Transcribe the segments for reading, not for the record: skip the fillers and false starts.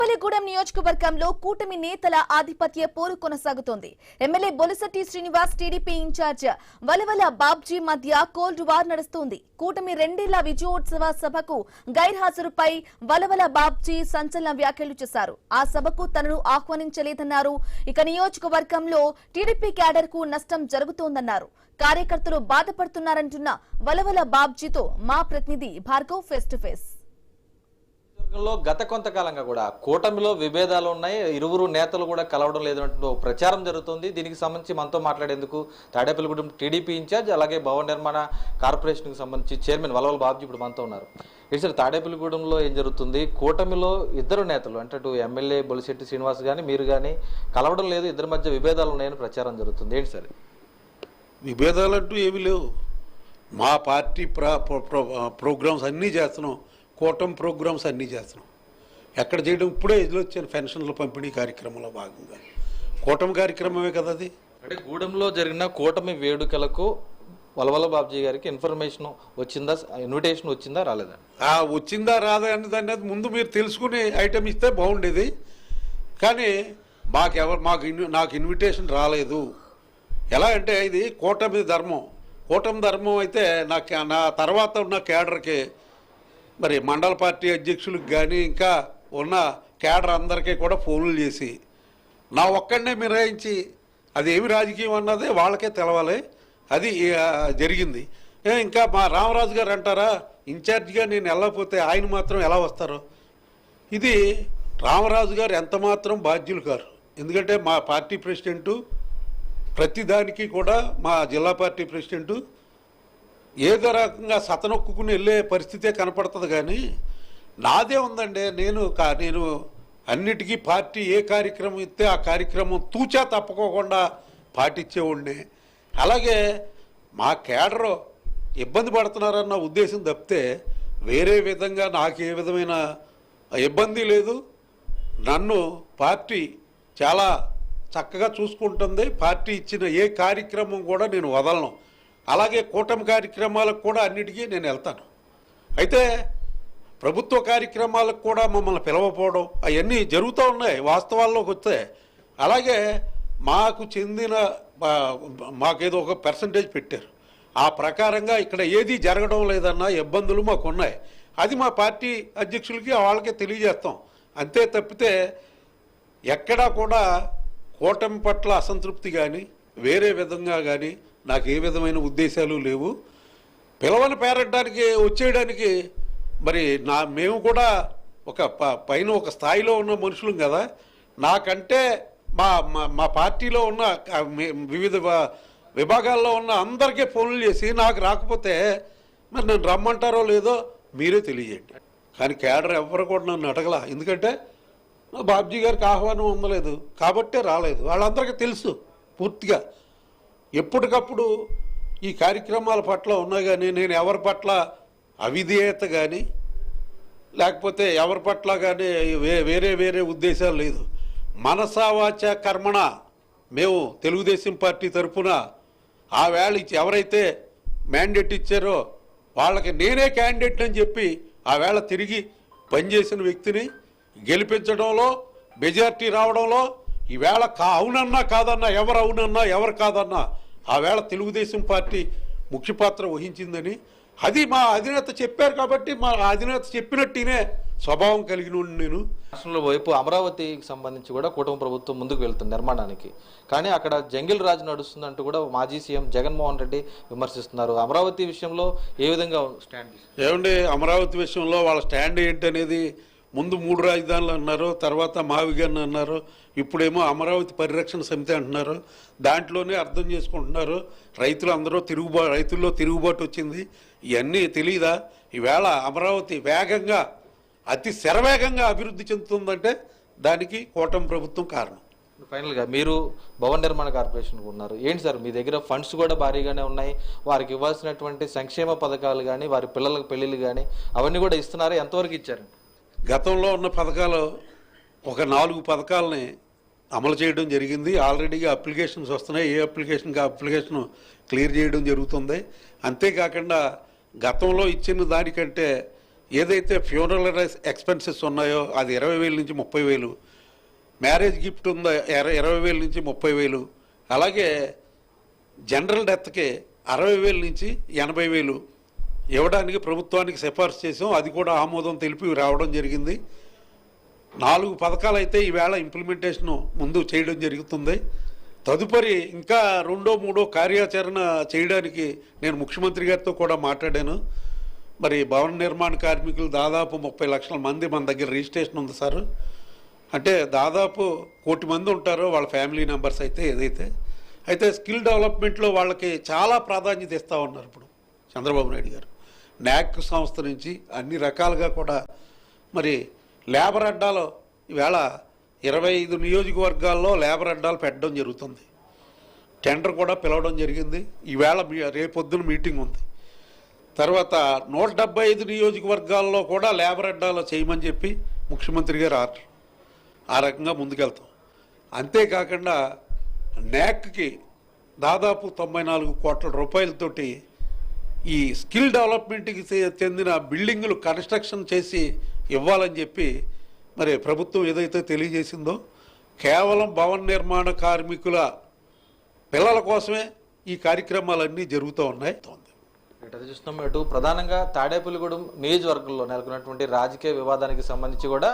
ఉప్పలగూడెం నియోజకవర్గంలో కూటమి నేతల ఆధిపత్య పోరు కొనసాగుతోంది. MLA Bolisetti Srinivas, TDP incharge Valavala Babji మధ్య కోల్డ్ వార్ నడుస్తోంది. కూటమి రెండేళ్ల విజయోత్సవ సభకు గైర్హాజరుపై వలవల బాబ్జీ సంచలన వ్యాఖ్యలు చేశారు. ఆ సభకు తనను ఆహ్వానించలేదన్నారు. ఇక నియోజకవర్గంలో టీడీపీ క్యాడర్ కు నష్టం జరుగుతోందన్నారు. కార్యకర్తలు బాధపడుతున్నారంటున్న వలవల బాబ్జీతో మా ప్రతినిధి భార్గవ్ ఫేస్ టు ఫేస్. గత కొంతకాలంగా కూడా కూటమిలో విభేదాలు ఉన్నాయి. ఇరువురు నేతలు కూడా కలవడం లేదంటూ ప్రచారం జరుగుతుంది. దీనికి సంబంధించి మనతో మాట్లాడేందుకు తాడేపల్లిగూడెం టీడీపీ ఇన్ఛార్జ్, అలాగే భవన నిర్మాణ కార్పొరేషన్కి సంబంధించి చైర్మన్ వలవల బాబ్జీ ఇప్పుడు మనతో ఉన్నారు. సార్, తాడేపల్లిగూడెంలో ఏం జరుగుతుంది? కూటమిలో ఇద్దరు నేతలు అంటే అటు ఎమ్మెల్యే బొలిశెట్టి శ్రీనివాస్ కానీ మీరు కానీ కలవడం లేదు, ఇద్దరి మధ్య విభేదాలు ఉన్నాయని ప్రచారం జరుగుతుంది. ఏంటి సార్? విభేదాలంటూ ఏమీ లేవు. మా పార్టీ ప్రోగ్రామ్స్ అన్నీ చేస్తున్నాం, కూటమి ప్రోగ్రామ్స్ అన్నీ చేస్తున్నాం. ఎక్కడ చేయడం ఇప్పుడే ఇదిలో వచ్చిన పెన్షన్ల పంపిణీ కార్యక్రమంలో భాగంగా కూటమి కార్యక్రమమే కదా అది. అంటే గూడెంలో జరిగిన కూటమి వేడుకలకు వలవల బాబ్జీ గారికి ఇన్ఫర్మేషన్ వచ్చిందా, ఇన్విటేషన్ వచ్చిందా రాలేదా? వచ్చిందా రాదా అనేది ముందు మీరు తెలుసుకుని ఐటమ్ ఇస్తే బాగుండేది. కానీ నాకు ఇన్విటేషన్ రాలేదు. ఎలా అంటే ఇది కూటమి ధర్మం. కూటమి ధర్మం అయితే నా తర్వాత ఉన్న కేడర్కి, మరి మండల పార్టీ అధ్యక్షులకు కానీ ఇంకా ఉన్న కేడర్ అందరికీ కూడా ఫోన్లు చేసి నా ఒక్కడనే మిరాయించి అది ఏమి రాజకీయం అన్నదే వాళ్ళకే తెలవాలి. అది జరిగింది. ఇంకా మా రామరాజు గారు అంటారా, ఇన్ఛార్జిగా నేను వెళ్ళకపోతే ఆయన మాత్రం ఎలా వస్తారు? ఇది రామరాజు గారు ఎంత మాత్రం బాధ్యులు కారు. ఎందుకంటే మా పార్టీ ప్రెసిడెంటు ప్రతిదానికి కూడా, మా జిల్లా పార్టీ ప్రెసిడెంటు ఏదో రకంగా సతనొక్కుని వెళ్ళే పరిస్థితే కనపడుతుంది. కానీ నాదే ఉందండి. నేను అన్నిటికీ పార్టీ ఏ కార్యక్రమం ఇస్తే ఆ కార్యక్రమం తూచా తప్పకోకుండా పాటించేవాడిని. అలాగే మా కేడరు ఇబ్బంది పడుతున్నారన్న ఉద్దేశం తప్పితే వేరే విధంగా నాకు ఏ విధమైన ఇబ్బంది లేదు. నన్ను పార్టీ చాలా చక్కగా చూసుకుంటుంది. పార్టీ ఇచ్చిన ఏ కార్యక్రమం కూడా నేను వదలను. అలాగే కూటమి కార్యక్రమాలకు కూడా అన్నిటికీ నేను వెళ్తాను. అయితే ప్రభుత్వ కార్యక్రమాలకు కూడా మమ్మల్ని పిలవకపోవడం అవన్నీ జరుగుతూ ఉన్నాయి వాస్తవాల్లోకి వస్తే. అలాగే మాకు చెందిన మాకేదో ఒక పర్సంటేజ్ పెట్టారు. ఆ ప్రకారంగా ఇక్కడ ఏది జరగడం లేదన్న ఇబ్బందులు మాకు ఉన్నాయి. అది మా పార్టీ అధ్యక్షులకి వాళ్ళకే తెలియజేస్తాం. అంతే తప్పితే ఎక్కడా కూడా కూటమి పట్ల అసంతృప్తి కానీ వేరే విధంగా కానీ నాకు ఏ విధమైన ఉద్దేశాలు లేవు. పిలవని పేరడానికి వచ్చేయడానికి మరి మేము కూడా ఒక పైన ఒక స్థాయిలో ఉన్న మనుషులం కదా. నాకంటే మా పార్టీలో ఉన్న వివిధ విభాగాల్లో ఉన్న అందరికీ ఫోన్లు చేసి నాకు రాకపోతే మరి నన్ను రమ్మంటారో లేదో మీరే తెలియజేయండి. కానీ కేడర్ ఎవరు కూడా నన్ను అడగల. ఎందుకంటే బాబ్జీ గారికి ఆహ్వానం ఉండలేదు కాబట్టే రాలేదు. వాళ్ళందరికీ తెలుసు పూర్తిగా. ఎప్పటికప్పుడు ఈ కార్యక్రమాల పట్ల ఉన్నా కానీ నేను ఎవరి పట్ల అవిధేయత కానీ లేకపోతే ఎవరి పట్ల కానీ వేరే ఉద్దేశాలు లేదు. మనసా వాచ కర్మణ మేము తెలుగుదేశం పార్టీ తరఫున ఆ వేళ ఎవరైతే మ్యాండేట్ ఇచ్చారో వాళ్ళకి నేనే క్యాండిడేట్ అని చెప్పి ఆ వేళ తిరిగి పనిచేసిన వ్యక్తిని గెలిపించడంలో, మెజార్టీ రావడంలో ఈవేళ అవునన్నా కాదన్నా, ఎవరు అవునన్నా ఎవరు కాదన్నా ఆ వేళ తెలుగుదేశం పార్టీ ముఖ్య పాత్ర వహించిందని అది మా అధినేత చెప్పారు. కాబట్టి మా అధినేత చెప్పినట్టునే స్వభావం కలిగిన నేను. రాష్ట్రంలో వైపు అమరావతికి సంబంధించి కూడా కూటమి ప్రభుత్వం ముందుకు వెళ్తుంది నిర్మాణానికి. కానీ అక్కడ జంగిల్ రాజు నడుస్తుందంటూ కూడా మాజీ సీఎం జగన్మోహన్ రెడ్డి విమర్శిస్తున్నారు. అమరావతి విషయంలో ఏ విధంగా స్టాండ్? ఏమండి, అమరావతి విషయంలో వాళ్ళ స్టాండ్ ఏంటనేది ముందు 3 రాజధానులు అన్నారు, తర్వాత మావిగన్ అన్నారు, ఇప్పుడేమో అమరావతి పరిరక్షణ సమితి అంటున్నారు. దాంట్లోనే అర్థం చేసుకుంటున్నారు రైతుల్లో తిరుగుబాటు వచ్చింది. ఇవన్నీ తెలీదా? ఈవేళ అమరావతి వేగంగా, అతి శరవేగంగా అభివృద్ధి చెందుతుందంటే దానికి కూటమి ప్రభుత్వం కారణం. ఫైనల్గా మీరు భవన నిర్మాణ కార్పొరేషన్కి ఉన్నారు. ఏంటి సార్, మీ దగ్గర ఫండ్స్ కూడా భారీగానే ఉన్నాయి. వారికి ఇవ్వాల్సినటువంటి సంక్షేమ పథకాలు కానీ వారి పిల్లలకు పెళ్ళిళ్ళు కానీ అవన్నీ కూడా ఇస్తున్నారా? ఎంతవరకు ఇచ్చారు? గతంలో ఉన్న పథకాలు ఒక 4 పథకాలని అమలు చేయడం జరిగింది. ఆల్రెడీగా అప్లికేషన్స్ వస్తున్నాయి. ఏ అప్లికేషన్కి అప్లికేషన్ క్లియర్ చేయడం జరుగుతుంది. అంతేకాకుండా గతంలో ఇచ్చిన దానికంటే ఏదైతే ఫ్యూనరల్ ఎక్స్పెన్సెస్ ఉన్నాయో అది 20,000 నుంచి 30,000, మ్యారేజ్ గిఫ్ట్ ఉందో 20,000 నుంచి 30,000, అలాగే జనరల్ డెత్కి 60,000 నుంచి 80,000 ఇవ్వడానికి ప్రభుత్వానికి సిఫార్సు చేసాం. అది కూడా ఆమోదం తెలిపి రావడం జరిగింది. 4 పథకాలు అయితే ఈవేళ ఇంప్లిమెంటేషన్ ముందు చేయడం జరుగుతుంది. తదుపరి ఇంకా 2, 3 కార్యాచరణ చేయడానికి నేను ముఖ్యమంత్రి గారితో కూడా మాట్లాడాను. మరి భవన నిర్మాణ కార్మికులు దాదాపు 30 లక్షల మంది మన దగ్గర రిజిస్ట్రేషన్ ఉంది సార్. అంటే దాదాపు 1 కోటి మంది ఉంటారు వాళ్ళ ఫ్యామిలీ మెంబర్స్ అయితే స్కిల్ డెవలప్మెంట్లో వాళ్ళకి చాలా ప్రాధాన్యత ఇస్తూ ఉన్నారు ఇప్పుడు చంద్రబాబు నాయుడు గారు. న్యాక్ సంస్థ నుంచి అన్ని రకాలుగా కూడా మరి లేబర్ అడ్డాలో ఈవేళ 25 నియోజకవర్గాల్లో లేబర్ అడ్డాలు పెట్టడం జరుగుతుంది. టెండర్ కూడా పిలవడం జరిగింది. ఈవేళ రేపొద్దున మీటింగ్ ఉంది. తర్వాత 175 నియోజకవర్గాల్లో కూడా లేబర్ అడ్డాలో చేయమని చెప్పి ముఖ్యమంత్రి గారు ఆర్డర్. ఆ రకంగా ముందుకెళ్తాం. అంతేకాకుండా న్యాక్కి దాదాపు 94 కోట్ల రూపాయలతోటి ఈ స్కిల్ డెవలప్మెంట్కి చెందిన బిల్డింగులు కన్స్ట్రక్షన్ చేసి ఇవ్వాలని చెప్పి మరి ప్రభుత్వం ఏదైతే తెలియజేసిందో కేవలం భవన నిర్మాణ కార్మికుల పిల్లల కోసమే ఈ కార్యక్రమాలన్నీ జరుగుతూ ఉన్నాయి. ఇటు చూస్తున్నాం. ఇటు ప్రధానంగా తాడేపల్లిగూడెం నియోజకవర్గంలో నెలకొన్నటువంటి రాజకీయ వివాదానికి సంబంధించి కూడా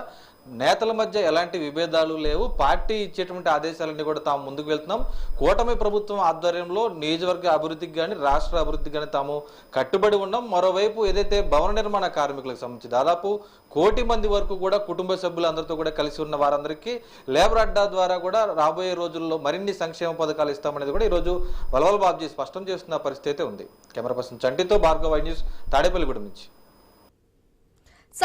నేతల మధ్య ఎలాంటి విభేదాలు లేవు. పార్టీ ఇచ్చేటువంటి ఆదేశాలన్నీ కూడా తాము ముందుకు వెళ్తున్నాం. కూటమి ప్రభుత్వం ఆధ్వర్యంలో నియోజకవర్గ అభివృద్ధికి కానీ రాష్ట్ర అభివృద్ధికి కానీ తాము కట్టుబడి ఉన్నాం. మరోవైపు ఏదైతే భవన నిర్మాణ కార్మికులకు సంబంధించి దాదాపు 1 కోటి మంది వరకు కూడా కుటుంబ సభ్యులందరితో కూడా కలిసి ఉన్న వారందరికీ లేబర్ అడ్డా ద్వారా కూడా రాబోయే రోజుల్లో మరిన్ని సంక్షేమ పథకాలు ఇస్తామనేది కూడా ఈరోజు వలవల బాబ్జీ స్పష్టం చేస్తున్న పరిస్థితి అయితే ఉంది. కెమెరా పర్సన్ చంటితో భార్గవ న్యూస్ తాడేపల్లిగూడెం నుంచి.